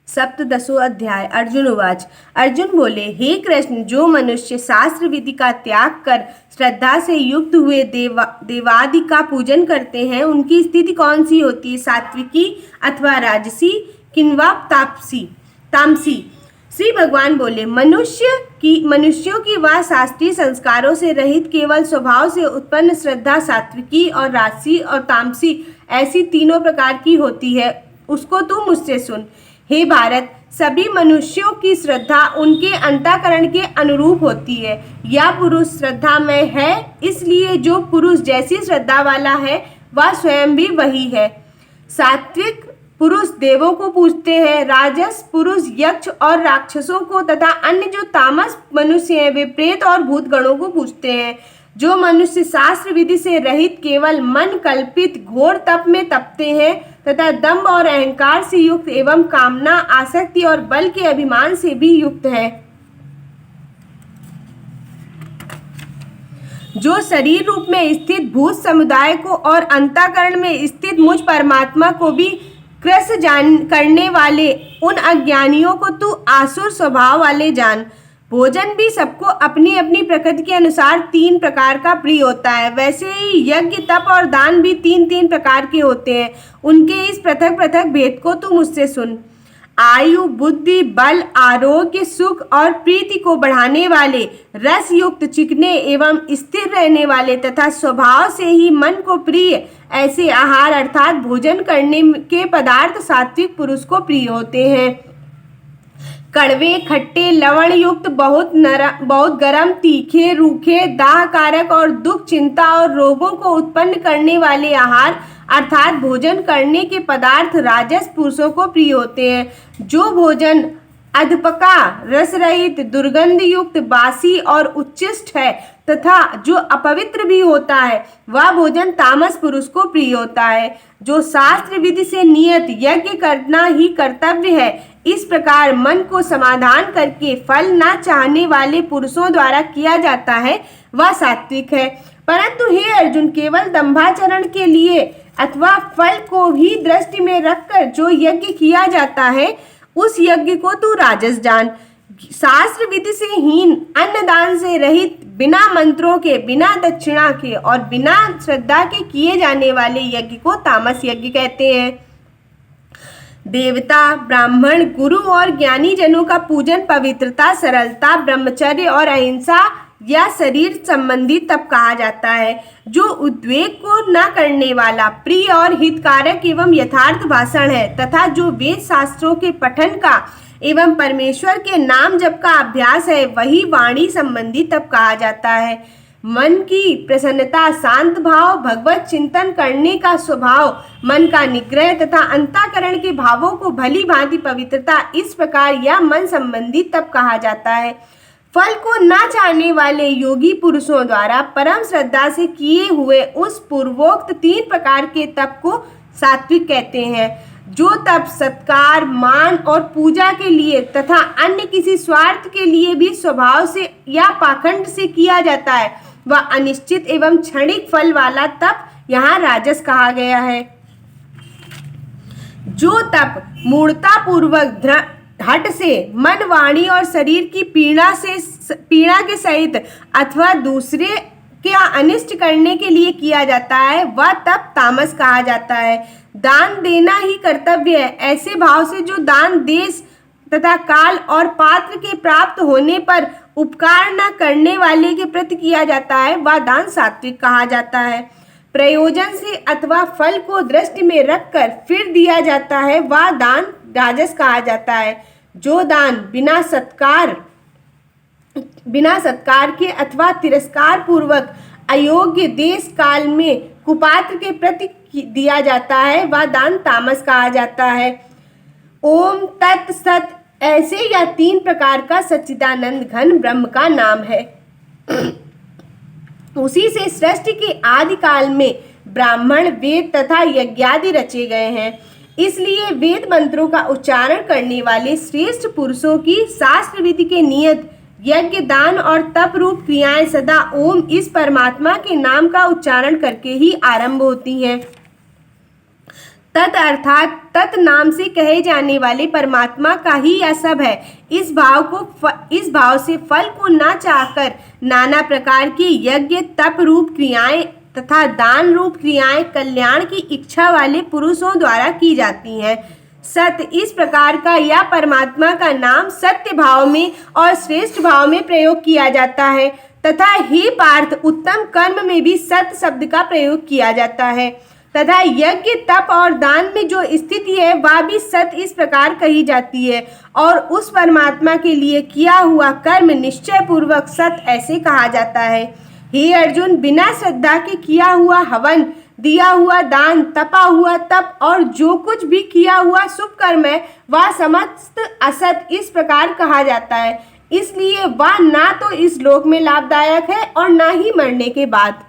सप्तदशो अध्याय। अर्जुन उवाच। अर्जुन बोले, हे कृष्ण, जो मनुष्य शास्त्र विधि का त्याग कर श्रद्धा से युक्त हुए देवादि का पूजन करते हैं, उनकी स्थिति कौन सी होती है? सात्विकी अथवा राजसी, किंवा तामसी? श्री भगवान बोले, मनुष्यों की व शास्त्रीय संस्कारों से रहित केवल स्वभाव से उत्पन्न श्रद्धा सात्विकी और राजसी और तामसी ऐसी तीनों प्रकार की होती है। उसको तू मुझसे सुन। हे भारत, सभी मनुष्यों की श्रद्धा उनके अंतःकरण के अनुरूप होती है। यह पुरुष श्रद्धा में है, इसलिए जो पुरुष जैसी श्रद्धा वाला है वह स्वयं भी वही है। सात्विक पुरुष देवों को पूजते हैं, राजस पुरुष यक्ष और राक्षसों को तथा अन्य जो तामस मनुष्य हैं वे प्रेत और भूत गणों को पूजते हैं। जो मनुष्य शास्त्र विधि से रहित केवल मन कल्पित घोर तप में तपते हैं तथा दंभ और अहंकार से युक्त एवं कामना, आसक्ति और बल के अभिमान से भी युक्त है, जो शरीर रूप में स्थित भूत समुदाय को और अंतःकरण में स्थित मुझ परमात्मा को भी क्रस करने वाले उन अज्ञानियों को तू आसुर स्वभाव वाले जान। भोजन भी सबको अपनी अपनी प्रकृति के अनुसार तीन प्रकार का प्रिय होता है। वैसे ही यज्ञ, तप और दान भी तीन तीन प्रकार के होते हैं। उनके इस पृथक पृथक भेद को तू मुझसे सुन। आयु, बुद्धि, बल, आरोग्य, सुख और प्रीति को बढ़ाने वाले, रस युक्त, चिकने एवं स्थिर रहने वाले तथा स्वभाव से ही मन को प्रिय ऐसे आहार अर्थात भोजन करने के पदार्थ सात्विक पुरुष को प्रिय होते हैं। कड़वे, खट्टे, लवण युक्त, बहुत गरम, तीखे, रूखे, दाहकारक और दुख, चिंता और रोगों को उत्पन्न करने वाले आहार अर्थात भोजन करने के पदार्थ राजस पुरुषों को प्रिय होते हैं। जो भोजन अधपका, रस रहित, दुर्गंध युक्त, बासी और उच्छिष्ट है तथा जो अपवित्र भी होता है वह भोजन तामस पुरुष को प्रिय होता है। जो शास्त्र विधि से नियत यज्ञ करना ही कर्तव्य है, इस प्रकार मन को समाधान करके फल न चाहने वाले पुरुषों द्वारा किया जाता है, वह सात्विक है। परंतु हे अर्जुन, केवल दंभाचरण के लिए अथवा फल को ही दृष्टि में रखकर जो यज्ञ किया जाता है, उस यज्ञ को तू राजस जान। शास्त्र विधि से हीन, अन्नदान से रहित, बिना मंत्रों के, बिना दक्षिणा के और बिना श्रद्धा के किए जाने वाले यज्ञ को तामस यज्ञ कहते हैं। देवता, ब्राह्मण, गुरु और ज्ञानी जनों का पूजन पवित्रता, सरलता, ब्रह्मचर्य और अहिंसा या शरीर संबंधी तप कहा जाता है। जो उद्वेग को न करने वाला, प्रिय और हितकारक एवं यथार्थ भाषण है तथा जो वेद शास्त्रों के पठन का एवं परमेश्वर के नाम जप का अभ्यास है, वही वाणी संबंधी तप कहा जाता है। मन की प्रसन्नता, शांत भाव, भगवत चिंतन करने का स्वभाव, मन का निग्रह तथा अंतःकरण के भावों को भली भांति पवित्रता, इस प्रकार यह मन संबंधी तप कहा जाता है। फल को न चाहने वाले योगी पुरुषों द्वारा परम श्रद्धा से किए हुए उस पूर्वोक्त तीन प्रकार के तप को सात्विक कहते हैं। जो तप सत्कार, मान और पूजा के लिए तथा अन्य किसी स्वार्थ के लिए भी स्वभाव से या पाखंड से किया जाता है, वह अनिश्चित एवं क्षणिक फल वाला तप यहाँ राजस कहा गया है। जो तप मूढ़ता पूर्वक हट से मन, वाणी और शरीर की पीड़ा के सहित अथवा दूसरे के अनिष्ट करने के लिए किया जाता है, वह तप तामस कहा जाता है। दान देना ही कर्तव्य है, ऐसे भाव से जो दान देश तथा काल और पात्र के प्राप्त होने पर उपकार न करने वाले के प्रति किया जाता है, वह दान सात्विक कहा जाता है। प्रयोजन से अथवा फल को दृष्टि में रखकर फिर दिया जाता है, वह दान राजस कहा जाता है। जो दान बिना सत्कार के अथवा तिरस्कार पूर्वक अयोग्य देश काल में कुपात्र के प्रति दिया जाता है, वह दान तामस कहा जाता है। ओम तत्सत ऐसे या तीन प्रकार का सच्चिदानंद घन ब्रह्म का नाम है। उसी से सृष्टि के आदि काल में ब्राह्मण, वेद तथा यज्ञादि रचे गए हैं। इसलिए वेद मंत्रों का उच्चारण करने वाले श्रेष्ठ पुरुषों की शास्त्र विधि के नियत यज्ञ, दान और तप रूप क्रियाएं सदा ओम इस परमात्मा के नाम का उच्चारण करके ही आरंभ होती हैं। तत् अर्थात तत् नाम से कहे जाने वाले परमात्मा का ही यह सब है। इस भाव से फल को न चाहकर नाना प्रकार की यज्ञ तप रूप क्रियाएं तथा दान रूप क्रियाएं कल्याण की इच्छा वाले पुरुषों द्वारा की जाती हैं। सत्य, इस प्रकार का या परमात्मा का नाम सत्य भाव में और श्रेष्ठ भाव में प्रयोग किया जाता है तथा हे पार्थ, उत्तम कर्म में भी सत्य शब्द का प्रयोग किया जाता है तथा यज्ञ तप और दान में जो स्थिति है वह भी सत्य इस प्रकार कही जाती है और उस परमात्मा के लिए किया हुआ कर्म निश्चय पूर्वक सत्य ऐसे कहा जाता है। हे अर्जुन, बिना श्रद्धा के किया हुआ हवन, दिया हुआ दान, तपा हुआ तप और जो कुछ भी किया हुआ शुभ कर्म है वह समस्त असत इस प्रकार कहा जाता है। इसलिए वह ना तो इस लोक में लाभदायक है और ना ही मरने के बाद।